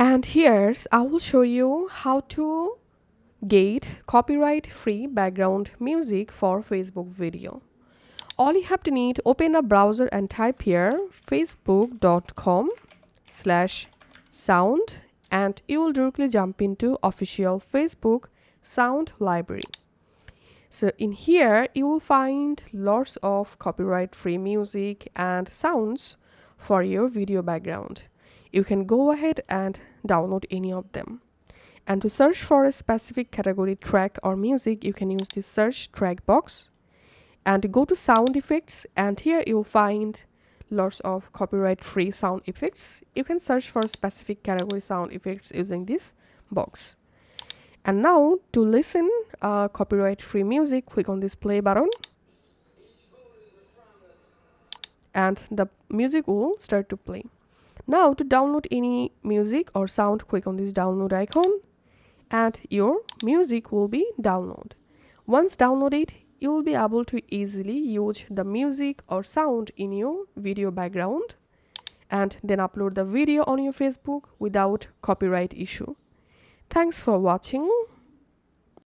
And here's I will show you how to get copyright free background music for Facebook video. All you have to need, open a browser and type here facebook.com/sound, and you will directly jump into official Facebook sound library. So in here you will find lots of copyright free music and sounds for your video background. You can go ahead and download any of them. And to search for a specific category track or music, you can use this search track box and go to sound effects, and here you'll find lots of copyright free sound effects. You can search for a specific category sound effects using this box. And now to listen copyright free music, click on this play button and the music will start to play. Now to download any music or sound, click on this download icon and your music will be downloaded. Once downloaded, you will be able to easily use the music or sound in your video background and then upload the video on your Facebook without copyright issue. Thanks for watching.